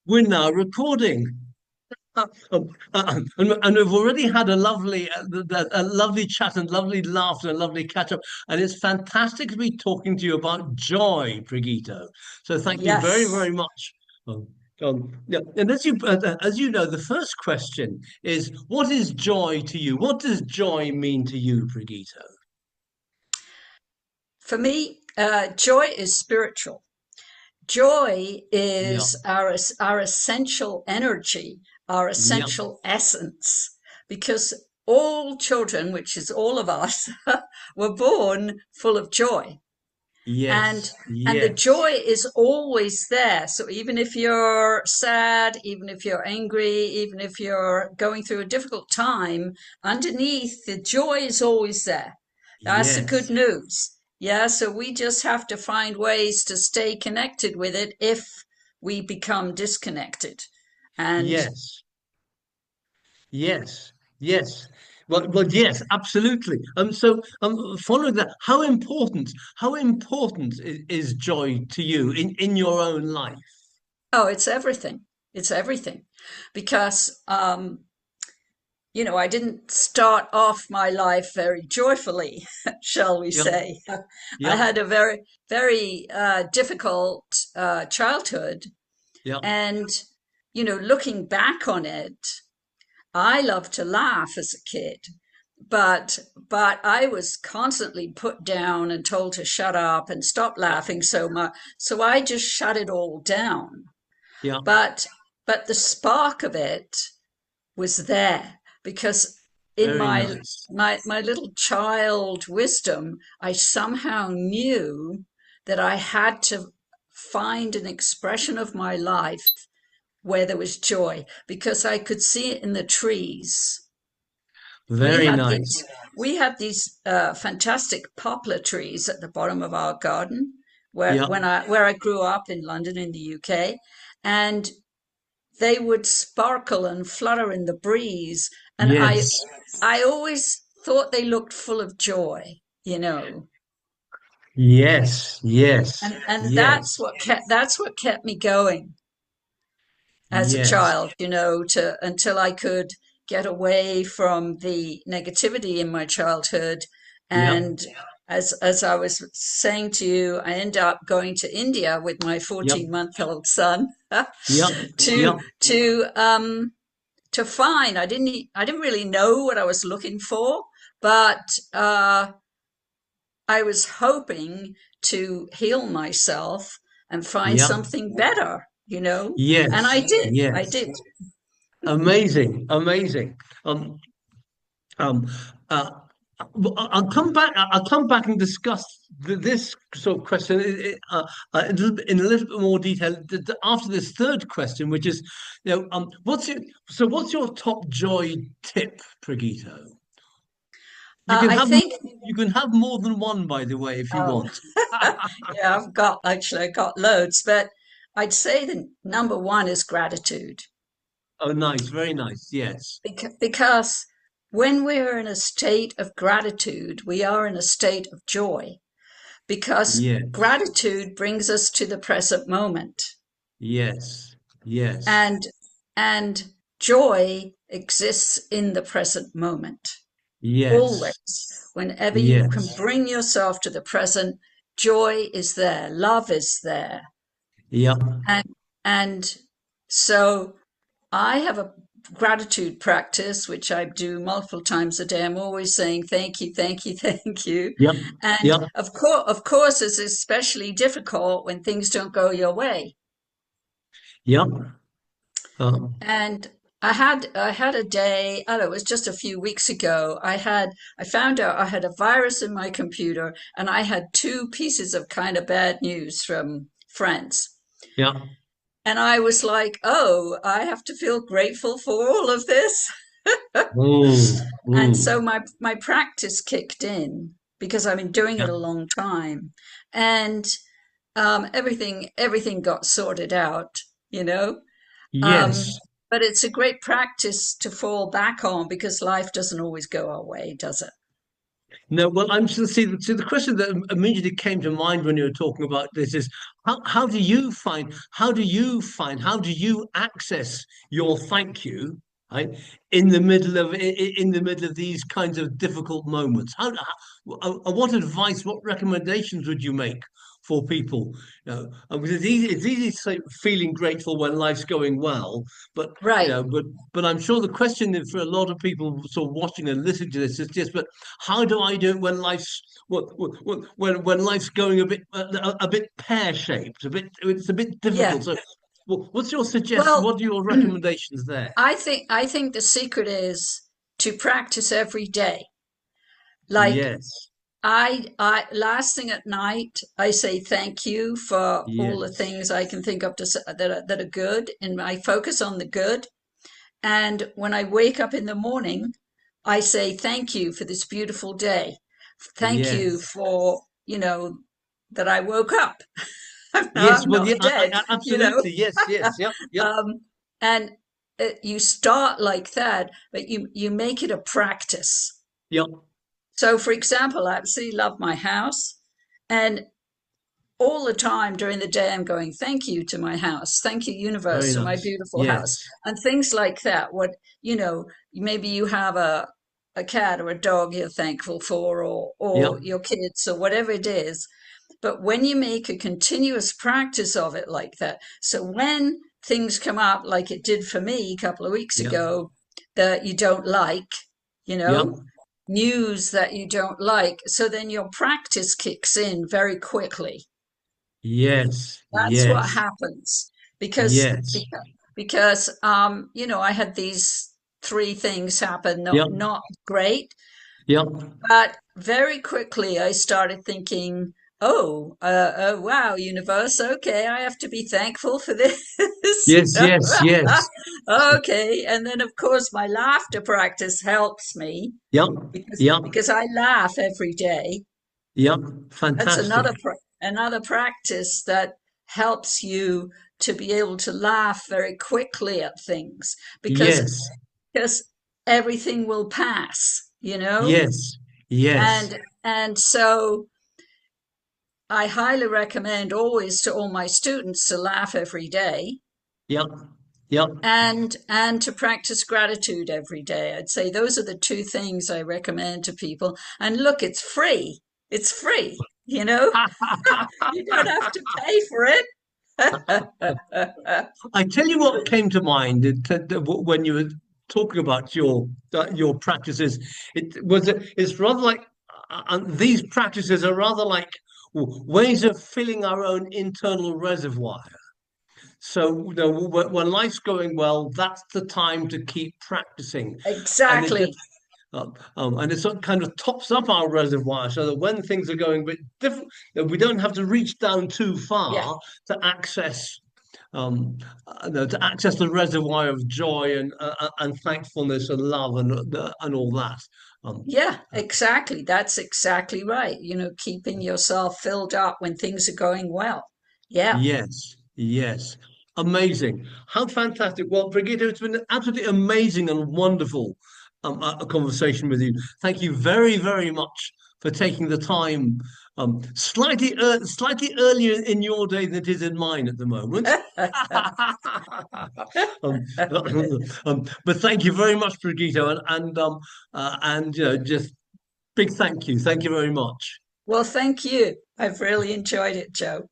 We're now recording. And we've already had a lovely chat and lovely laughter and lovely catch up. And it's fantastic to be talking to you about joy, Pragito. So thank you very, Yes. very much. Um, yeah, and as you know, the first question is, what is joy to you? What does joy mean to you, Pragito? For me, joy is spiritual. Joy Yeah, is our essential energy, our yeah, essential essence, because all children, which is all of us, were born full of joy. And yes, and the yes, joy is always there. So even if you're sad, even if you're angry, even if you're going through a difficult time, underneath the joy is always there. That's the good yes, news. Yeah, so we just have to find ways to stay connected with it if we become disconnected. And yes. Yes, yes. Well, yes, absolutely. Following that, how important is joy to you in your own life? oh, it's everything. It's everything. Because I didn't start off my life very joyfully, shall we Yep, say. I yep, had a very, very difficult childhood. yep. And, looking back on it, I loved to laugh as a kid. But I was constantly put down and told to shut up and stop Yep, laughing so much. So I just shut it all down. yep. But but the spark of it was there because in Very my nice. my little child wisdom, I somehow knew that I had to find an expression of my life where there was joy because I could see it in the trees. We Very had nice. these we had these fantastic poplar trees at the bottom of our garden Yep. where I grew up in London in the UK, and they would sparkle and flutter in the breeze. And I Yes. I always thought they looked full of joy, Yes. Yes. and Yes. that's what kept me going as a Yes. child, to until I could get away from the negativity in my childhood. Yep. And as I was saying to you, I ended up going to India with my Yep. 14-month-old son Yep. to Yep. to um to find. I didn't really know what I was looking for, but I was hoping to heal myself and find Yep. something better, and I Yes. did. I Yes. did. Amazing. Amazing. Um, Um, uh, I'll come back. I'll come back and discuss this sort of question in a little bit more detail after this third question, which is, what's your top joy tip, Pragito? You can I have think. you can have more than one, by the way, if you Oh, want. yeah, I got loads, but I'd say the number one is gratitude. Oh, nice, very nice. Yes, Because when we're in a state of gratitude, we are in a state of joy. Because yes, gratitude brings us to the present moment. yes, yes, And and joy exists in the present moment. yes, Always. Whenever you can yes. bring yourself to the present, joy is there, love is there. Yep, And and so I have a gratitude practice which I do multiple times a day. I'm always saying thank you, thank you, thank you. yep, And yep. of course it's especially difficult when things don't go your way. Yep. Um, And I had a day, I don't know, it was just a few weeks ago. I found out I had a virus in my computer and I had two pieces of kind of bad news from friends. yeah. And I was like, oh, I have to feel grateful for all of this. Mm, And mm. so my practice kicked in because I've been doing Yeah. it a long time. And everything got sorted out, you know. Um, Yes. but it's a great practice to fall back on because life doesn't always go our way, does it? No, well, I'm just see the question that immediately came to mind when you were talking about this is how do you how do you access your thank you, right, in the middle of in the middle of these kinds of difficult moments? What advice, what recommendations would you make for people? Because it's easy to say feeling grateful when life's going well, but Right. but I'm sure the question for a lot of people sort of watching and listening to this is just, but how do I do it when when life's going a bit pear shaped, a bit it's a bit Yeah. difficult. So, what's your suggestion? Well, What are your recommendations there? I think the secret is to practice every day. Like Yes, I last thing at night, I say thank you for all the yes, things I can think of that are good, and I focus on the good. And when I wake up in the morning, I say thank you for this beautiful day. Thank you yes, for, that I woke up. yes. I'm Well, yeah, not dead, you know. absolutely. Yes, yes, yep, yep, Um, and you start like that, but you make it a practice. yep. So, for example, I absolutely love my house, and all the time during the day, I'm going, thank you to my house. Thank you, universe, Very for my nice. beautiful house. Yes, And things like that. Maybe you have a cat or a dog you're thankful for, yep, or your kids, or whatever it is. But when you make a continuous practice of it like that, so when things come up, like it did for me a couple of weeks yep, ago, that you don't like, you yep. know, news that you don't like, so then your practice kicks in very quickly. Yes, That's what yes, happens because yes, I had these three things happen, yep, not great, yep. but very quickly I started thinking, oh, wow, universe, okay, I have to be thankful for this. Yes, yes, yes. Okay, and then of course my laughter practice helps me Yep, because yep, because I laugh every day. yep. That's Fantastic. another practice that helps you to be able to laugh very quickly at things because Yes, because everything will pass, you know? yes, yes. And so I highly recommend always to all my students to laugh every day Yep, yep. and to practice gratitude every day. I'd say those are the two things I recommend to people. And look, it's free. It's free, you know? You don't have to pay for it. I tell you what came to mind when you were talking about your practices. It's rather like these practices are rather like ways of filling our own internal reservoir. So, when life's going well, that's the time to keep practicing, and it just Exactly. and it sort of kind of tops up our reservoir, so that when things are going a bit different, we don't have to reach down too Yeah. far to access no, to access the reservoir of joy and thankfulness and love and all that. Um, Yeah, exactly. That's exactly right. Keeping yourself filled up when things are going well. Yeah. yes, yes, amazing. How fantastic! Well, Brigitte, it's been absolutely amazing and wonderful a conversation with you. Thank you very, very much for taking the time. Slightly earlier in your day than it is in mine at the moment. um, but thank you very much, Brigitte, and just big thank you. Thank you very much. Well, thank you. I've really enjoyed it, Joe.